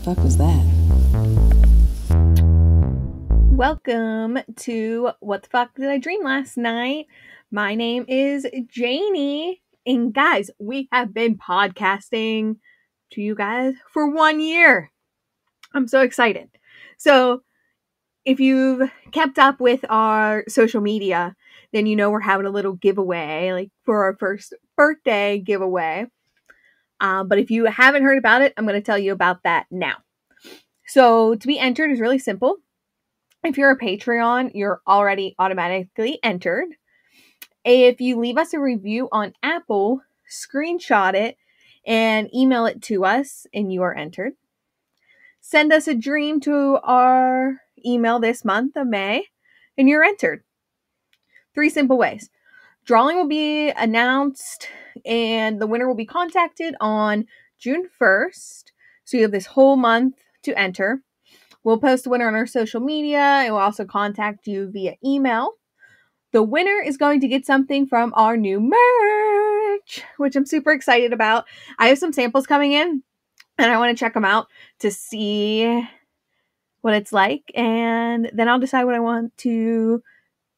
fuck was that? Welcome to What the Fuck Did I Dream Last Night? My name is Jaynee, and guys, we have been podcasting to you guys for 1 year. I'm so excited. So, if you've kept up with our social media, then you know we're having a little giveaway, like for our first birthday giveaway. But if you haven't heard about it, I'm going to tell you about that now. So, to be entered is really simple. If you're a Patreon, you're already automatically entered. If you leave us a review on Apple, screenshot it and email it to us, and you are entered. Send us a dream to our email this month of May, and you're entered. 3 simple ways. Drawing will be announced, and the winner will be contacted on June 1st. So you have this whole month to enter. We'll post the winner on our social media, and we'll also contact you via email. The winner is going to get something from our new merch, which I'm super excited about. I have some samples coming in, and I want to check them out to see what it's like, and then I'll decide what I want to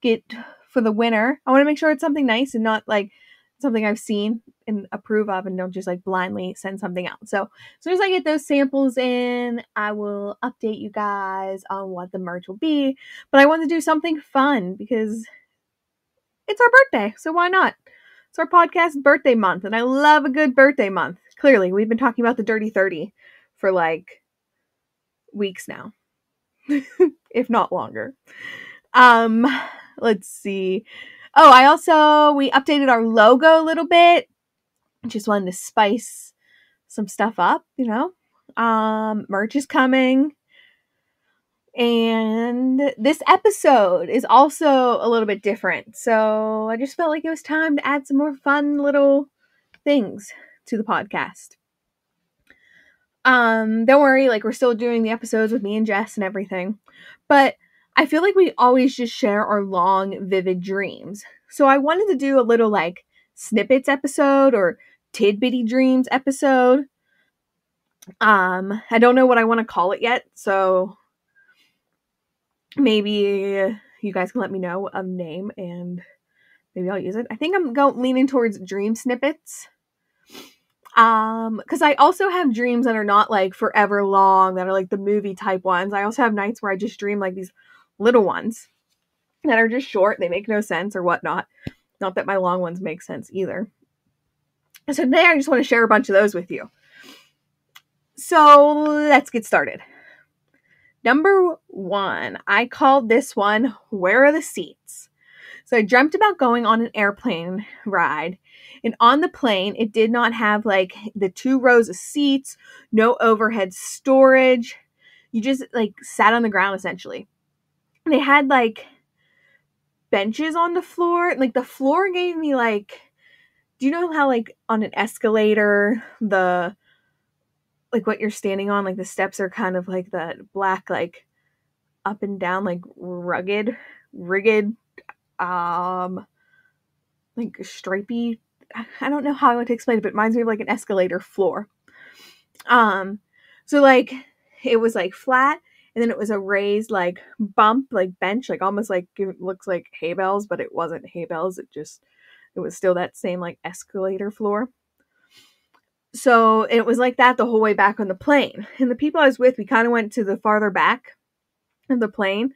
get for the winner. I want to make sure it's something nice and not like something I've seen and approve of, and don't just like blindly send something out. So as soon as I get those samples in, I will update you guys on what the merch will be. But I want to do something fun because it's our birthday, so why not? It's our podcast birthday month, and I love a good birthday month. Clearly, we've been talking about the Dirty 30 for like weeks now, if not longer. Let's see. Oh, we updated our logo a little bit. Just wanted to spice some stuff up, you know. Merch is coming. And this episode is also a little bit different. So I just felt like it was time to add some more fun little things to the podcast. Don't worry, like we're still doing the episodes with me and Jess and everything. But I feel like we always just share our long, vivid dreams. So I wanted to do a little like Snip Its episode or Tidbitty Dreams episode. I don't know what I want to call it yet, so maybe you guys can let me know a name and maybe I'll use it. I think I'm leaning towards dream snippets. Because I also have dreams that are not like forever long, that are like the movie type ones. I also have nights where I just dream like these little ones that are just short. They make no sense or whatnot. Not that my long ones make sense either. So today I just want to share a bunch of those with you. So let's get started. Number 1, I called this one, Where Are the Seats? So I dreamt about going on an airplane ride, and on the plane, it did not have like the 2 rows of seats, no overhead storage. You just like sat on the ground essentially. And they had like benches on the floor. Like the floor gave me like, do you know how like on an escalator, the like what you're standing on, like the steps are kind of like that black, like up and down, like rigged, like stripy. I don't know how I would explain it, but it reminds me of like an escalator floor. So like it was like flat, and then it was a raised like bump, like bench, like almost like it looks like hay bales, but it wasn't hay bales. It was still that same like escalator floor. So it was like that the whole way back on the plane. And the people I was with, we kind of went to the farther back of the plane.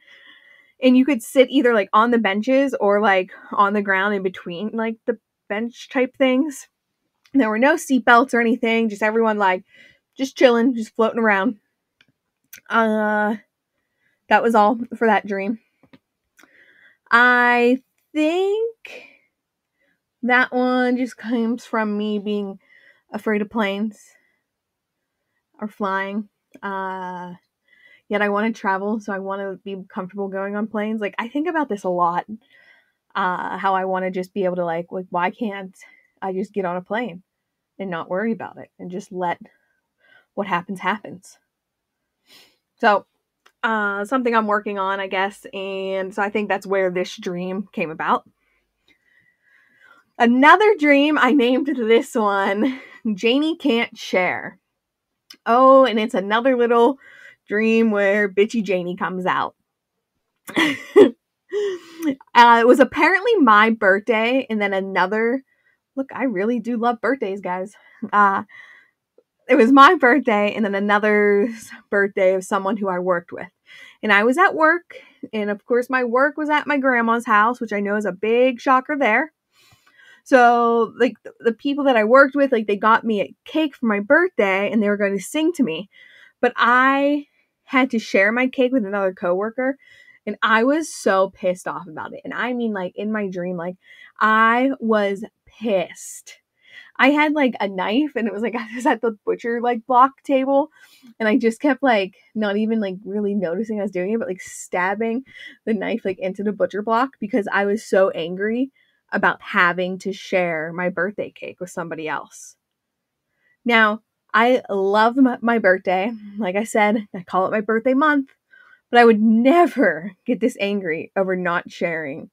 And you could sit either like on the benches or like on the ground in between like the bench type things. And there were no seatbelts or anything. Just everyone like just chilling, just floating around. That was all for that dream. I think that one just comes from me being afraid of planes or flying. Yet I want to travel, so I want to be comfortable going on planes. Like I think about this a lot. How I want to just be able to like why can't I just get on a plane and not worry about it and just let what happens. So something I'm working on, I guess, and so I think that's where this dream came about. Another dream, I named this one, Jaynee Can't Share. Oh, and it's another little dream where bitchy Jaynee comes out. It was apparently my birthday, and then another. Look, I really do love birthdays, guys. It was my birthday, and then another's birthday of someone who I worked with. And I was at work, and of course, my work was at my grandma's house, which I know is a big shocker there. So, like, the people that I worked with, like, they got me a cake for my birthday, and they were going to sing to me. But I had to share my cake with another coworker, and I was so pissed off about it. And I mean, like, in my dream, like, I was pissed. I had, like, a knife, and it was, like, I was at the butcher, like, block table, and I just kept, like, not even, like, really noticing I was doing it, but, like, stabbing the knife, like, into the butcher block because I was so angry about having to share my birthday cake with somebody else. Now, I love my birthday. Like I said, I call it my birthday month, but I would never get this angry over not sharing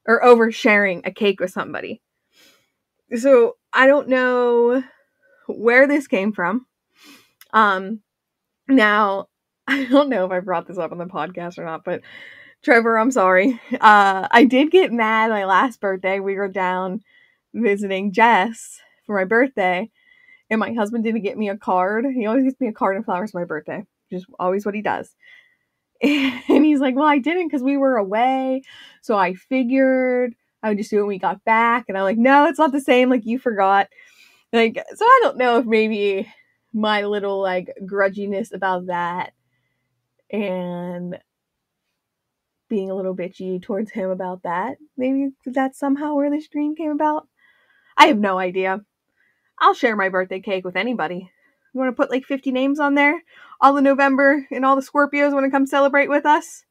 or oversharing a cake with somebody. So I don't know where this came from. Now, I don't know if I brought this up on the podcast or not, but Trevor, I'm sorry. I did get mad my last birthday. We were down visiting Jess for my birthday, and my husband didn't get me a card. He always gets me a card and flowers for my birthday. Just always what he does. And he's like, well, I didn't because we were away. So I figured I would just do it when we got back. And I'm like, no, it's not the same. Like, you forgot. Like, so I don't know if maybe my little, like, grudginess about that and being a little bitchy towards him about that, maybe that's somehow where this dream came about. I have no idea. I'll share my birthday cake with anybody. You want to put like 50 names on there? All the November and all the Scorpios want to come celebrate with us?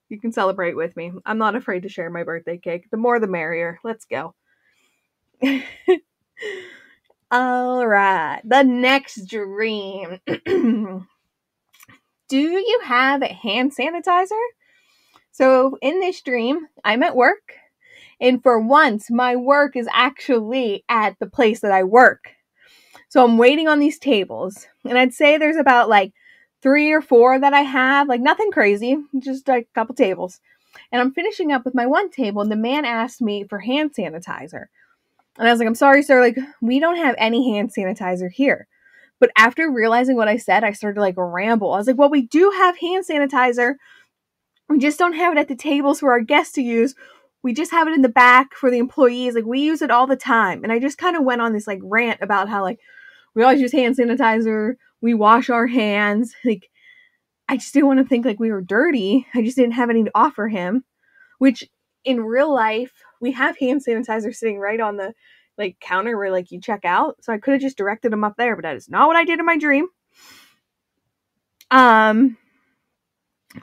You can celebrate with me. I'm not afraid to share my birthday cake. The more the merrier. Let's go. All right. The next dream. Do you have a hand sanitizer? So in this dream, I'm at work. And for once, my work is actually at the place that I work. So I'm waiting on these tables. And I'd say there's about like 3 or 4 that I have. Like nothing crazy, just like a couple tables. And I'm finishing up with my one table. And the man asked me for hand sanitizer. And I was like, I'm sorry, sir. Like, we don't have any hand sanitizer here. But after realizing what I said, I started to like ramble. I was like, well, we do have hand sanitizer. We just don't have it at the tables for our guests to use. We just have it in the back for the employees. Like, we use it all the time. And I just kind of went on this like rant about how like we always use hand sanitizer. We wash our hands. Like, I just didn't want to think like we were dirty. I just didn't have any to offer him, which in real life, we have hand sanitizer sitting right on the like counter where like you check out. So I could have just directed him up there, but that is not what I did in my dream.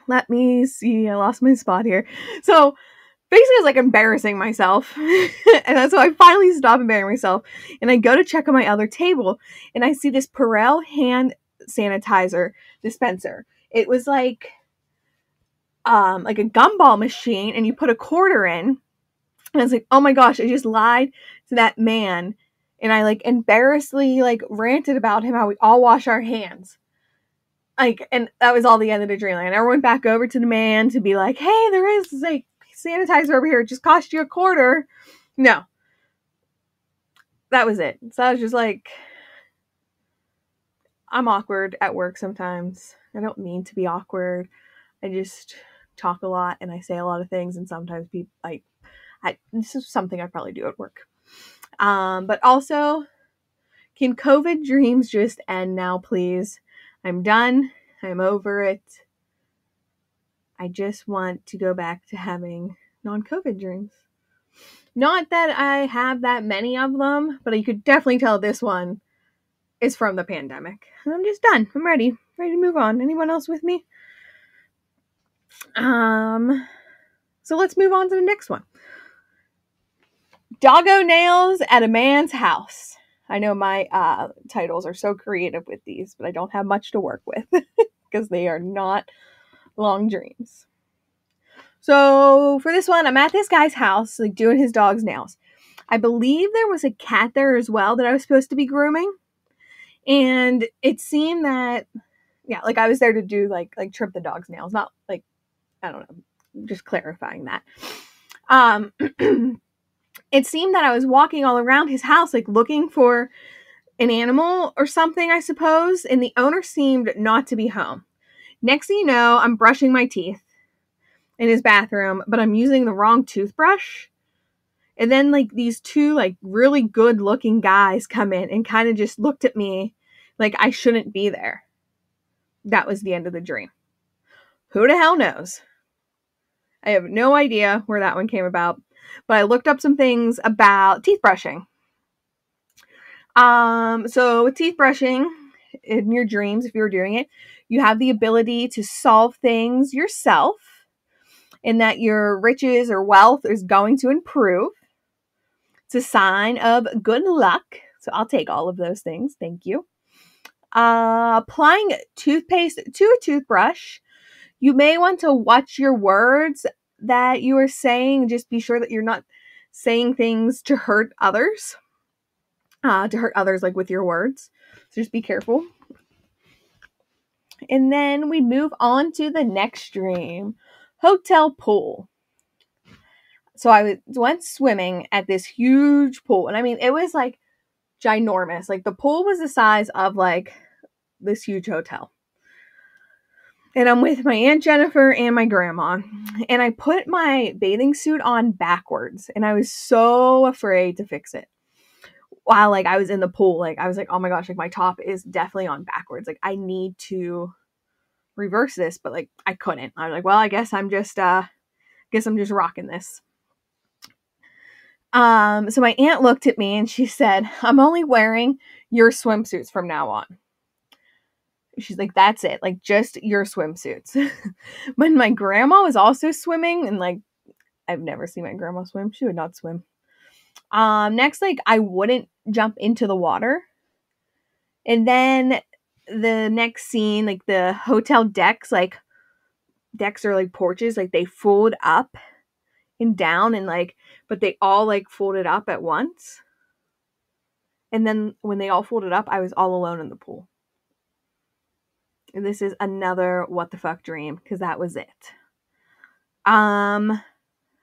Let me see. I lost my spot here. So basically, I was like embarrassing myself. And that's why I finally stopped embarrassing myself. And I go to check on my other table, and I see this Perel hand sanitizer dispenser. It was like a gumball machine, and you put a quarter in. And I was like, oh my gosh, I just lied to that man. And I like embarrassingly like ranted about him, how we all wash our hands. Like, and that was all the end of the dream. Like, I never went back over to the man to be like, hey, there is like sanitizer over here. It just cost you a quarter. No. That was it. So I was just like, I'm awkward at work sometimes. I don't mean to be awkward. I just talk a lot and I say a lot of things, and sometimes people this is something I probably do at work. But also, can COVID dreams just end now, please? I'm done. I'm over it. I just want to go back to having non-COVID dreams. Not that I have that many of them, but you could definitely tell this one is from the pandemic. And I'm just done. I'm ready. Ready to move on. Anyone else with me? So let's move on to the next one. Doggo nails at a man's house. I know my titles are so creative with these, but I don't have much to work with because they are not long dreams. So for this one, I'm at this guy's house, like doing his dog's nails. I believe there was a cat there as well that I was supposed to be grooming. And it seemed that, yeah, like I was there to do like trim the dog's nails, not like, I don't know, just clarifying that. It seemed that I was walking all around his house, like looking for an animal or something, I suppose, and the owner seemed not to be home. Next thing you know, I'm brushing my teeth in his bathroom, but I'm using the wrong toothbrush. And then like these two like really good looking guys come in and kind of just looked at me like I shouldn't be there. That was the end of the dream. Who the hell knows? I have no idea where that one came about, but I looked up some things about teeth brushing. So with teeth brushing in your dreams, if you're doing it, you have the ability to solve things yourself and that your riches or wealth is going to improve. It's a sign of good luck. So I'll take all of those things. Thank you. Applying toothpaste to a toothbrush. You may want to watch your words that you are saying. Just be sure that you're not saying things to hurt others. Like with your words. So just be careful. And then we move on to the next dream. Hotel pool. So I went swimming at this huge pool. And I mean, it was like ginormous. Like the pool was the size of like this huge hotel. And I'm with my Aunt Jennifer and my grandma. And I put my bathing suit on backwards. And I was so afraid to fix it. While like I was in the pool, like I was like, oh my gosh, like my top is definitely on backwards. Like I need to reverse this, but like I couldn't. I was like, well, I guess I'm just rocking this. So my aunt looked at me and she said, I'm only wearing your swimsuits from now on. She's like, that's it. Like just your swimsuits. When my grandma was also swimming and like, I've never seen my grandma swim. She would not swim. Next, like I wouldn't jump into the water. And then the next scene, like the hotel decks are like porches, like they fold up and down and like, but they all like folded up at once. And then when they all folded up, I was all alone in the pool. And this is another what the fuck dream because that was it.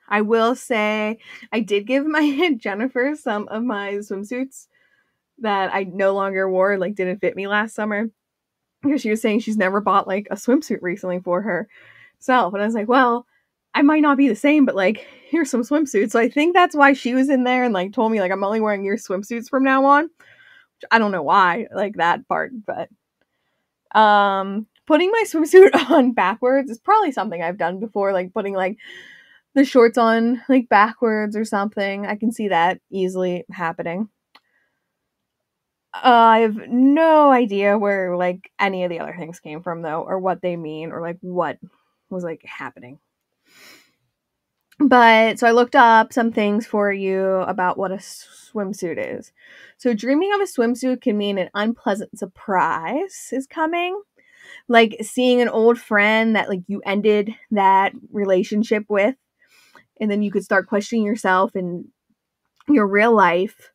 I will say I did give my Aunt Jennifer some of my swimsuits that I no longer wore, like didn't fit me last summer. Because she was saying she's never bought like a swimsuit recently for herself. And I was like, well, I might not be the same, but like, here's some swimsuits. So I think that's why she was in there and like told me like, I'm only wearing your swimsuits from now on. Which I don't know why, like that part, but putting my swimsuit on backwards is probably something I've done before, like putting like the shorts on like backwards or something. I can see that easily happening. I have no idea where like any of the other things came from though, or what they mean, or like what was like happening. But so I looked up some things for you about what a swimsuit is. So dreaming of a swimsuit can mean an unpleasant surprise is coming. Like seeing an old friend that like you ended that relationship with, and then you could start questioning yourself and your real life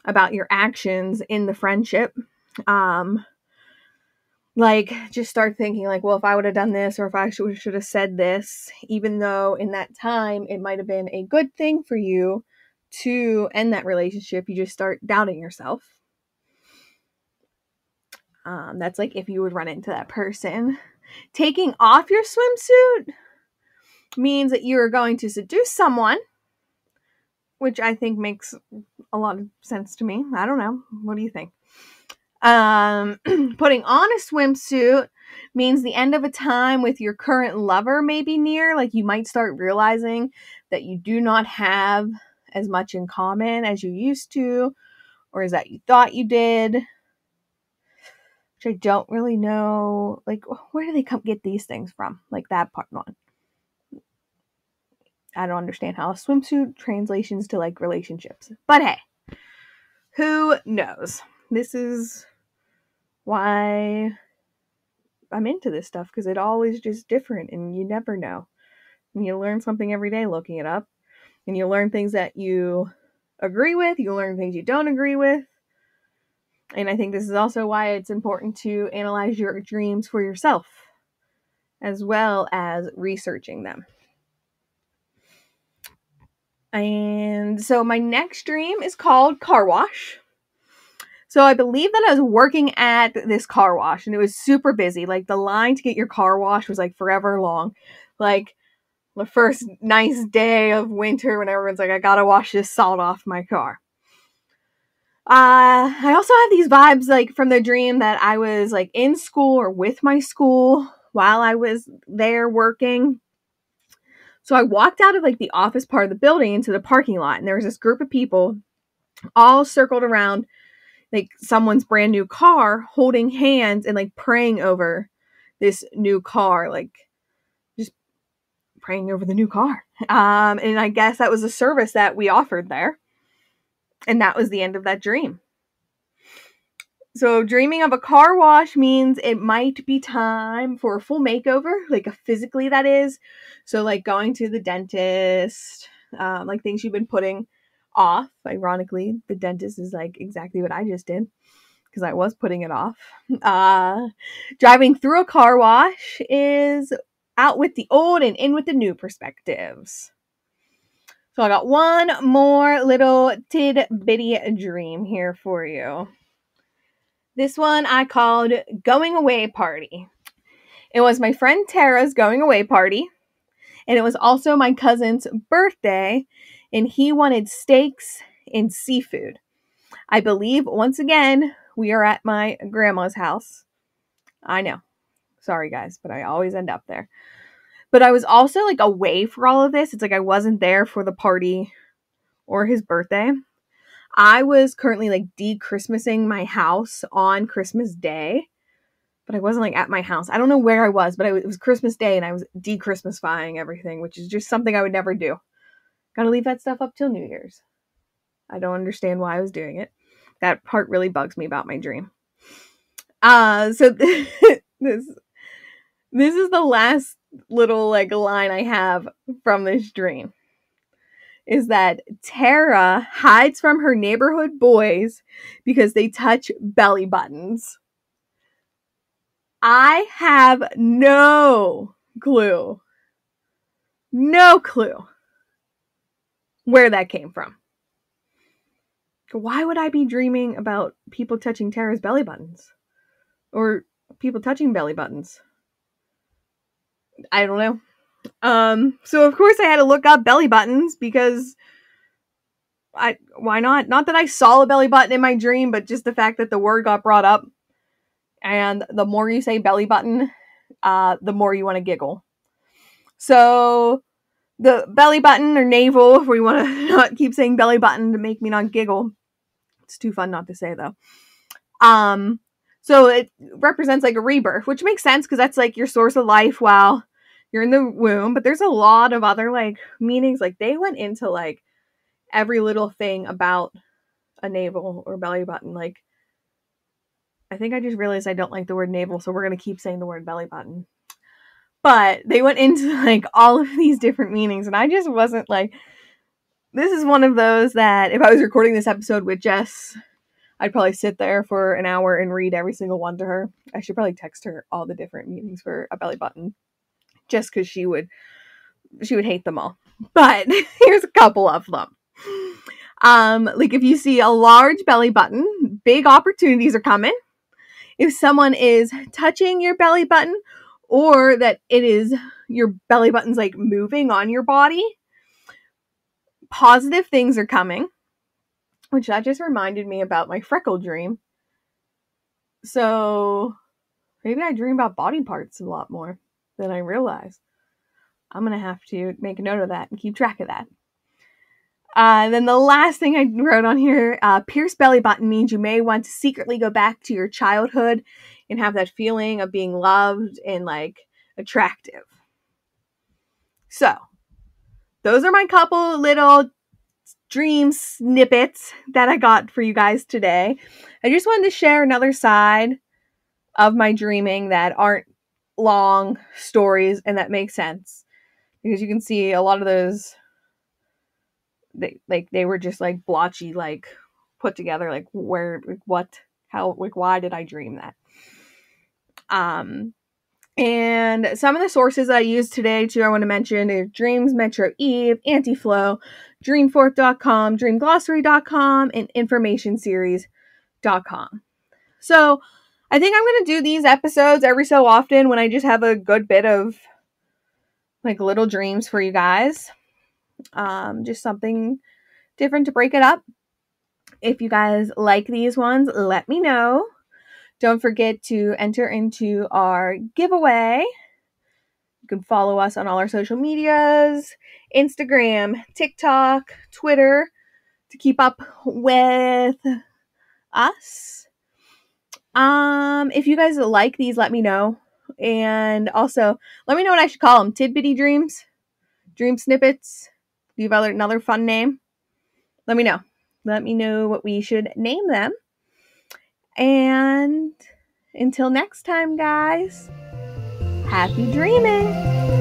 about your actions in the friendship. Like just start thinking like, well, if I would have done this or if I should have said this, even though in that time it might have been a good thing for you to end that relationship, you just start doubting yourself. That's like if you would run into that person. Taking off your swimsuit means that you're going to seduce someone, which I think makes a lot of sense to me. I don't know. What do you think? Putting on a swimsuit means the end of a time with your current lover may be near. Like you might start realizing that you do not have as much in common as you used to, or as that you thought you did. Which I don't really know. Like, where do they get these things from? Like that part one. I don't understand how a swimsuit translations to like relationships. But hey, who knows? This is why I'm into this stuff, because it always just different and you never know. And you learn something every day looking it up. And you learn things that you agree with. You learn things you don't agree with. And I think this is also why it's important to analyze your dreams for yourself, as well as researching them. And so my next dream is called car wash. So I believe that I was working at this car wash and it was super busy. Like the line to get your car washed was like forever long. Like the first nice day of winter when everyone's like, I gotta wash this salt off my car. I also have these vibes like from the dream that I was like in school or with my school while I was there working. So I walked out of like the office part of the building into the parking lot and there was this group of people all circled around like someone's brand new car, holding hands and like praying over this new car, like just praying over the new car. And I guess that was a service that we offered there. And that was the end of that dream. So dreaming of a car wash means it might be time for a full makeover, like physically that is. So like going to the dentist, like things you've been putting off. Ironically, the dentist is like exactly what I just did because I was putting it off. Driving through a car wash is out with the old and in with the new perspectives. So I got one more little bitty dream here for you. This one I called Going Away Party. It was my friend Tara's going away party, and it was also my cousin's birthday, and he wanted steaks and seafood. I believe, once again, we are at my grandma's house. I know. Sorry, guys, but I always end up there. But I was also, like, away for all of this. It's like I wasn't there for the party or his birthday. I was currently, like, de-Christmasing my house on Christmas Day. But I wasn't, like, at my house. I don't know where I was, but it was Christmas Day, and I was de-Christmasifying everything, which is just something I would never do. Gotta leave that stuff up till New Year's. I don't understand why I was doing it. That part really bugs me about my dream. So this is the last little like line I have from this dream. Is that Tara hides from her neighborhood boys because they touch belly buttons. I have no clue where that came from. Why would I be dreaming about people touching Tara's belly buttons? Or people touching belly buttons? I don't know. So of course I had to look up belly buttons because why not? Not that I saw a belly button in my dream, but just the fact that the word got brought up. And the more you say belly button, the more you want to giggle. So the belly button or navel, if we want to not keep saying belly button to make me not giggle. It's too fun not to say though. So it represents like a rebirth, which makes sense because that's like your source of life while you're in the womb. But there's a lot of other like meanings. Like they went into like every little thing about a navel or belly button. Like I think I just realized I don't like the word navel, so we're going to keep saying the word belly button. But they went into like all of these different meanings, and I just wasn't like, this is one of those that if I was recording this episode with Jess, I'd probably sit there for an hour and read every single one to her. I should probably text her all the different meanings for a belly button, just because she would hate them all. But here's a couple of them. Like if you see a large belly button, big opportunities are coming. If someone is touching your belly button, or that it is your belly button's like moving on your body, positive things are coming. Which that just reminded me about my freckle dream. So maybe I dream about body parts a lot more than I realize. I'm going to have to make a note of that and keep track of that. Then the last thing I wrote on here, pierced belly button means you may want to secretly go back to your childhood and have that feeling of being loved and like attractive. So those are my couple little dream snippets that I got for you guys today. I just wanted to share another side of my dreaming that aren't long stories and that make sense. Because you can see a lot of those, they were just like blotchy, like put together, like where, like what. why did I dream that? And some of the sources I used today, too, I want to mention is Dreams, Metro Eve, Antiflow, Dreamforth.com, Dreamglossary.com, and InformationSeries.com. So I think I'm going to do these episodes every so often when I just have a good bit of like little dreams for you guys. Just something different to break it up. If you guys like these ones, let me know. Don't forget to enter into our giveaway. You can follow us on all our social medias, Instagram, TikTok, Twitter, to keep up with us. If you guys like these, let me know. And also, let me know what I should call them. Tidbitty Dreams? Dream Snippets? Do you have another fun name? Let me know. Let me know what we should name them. And until next time, guys, happy dreaming!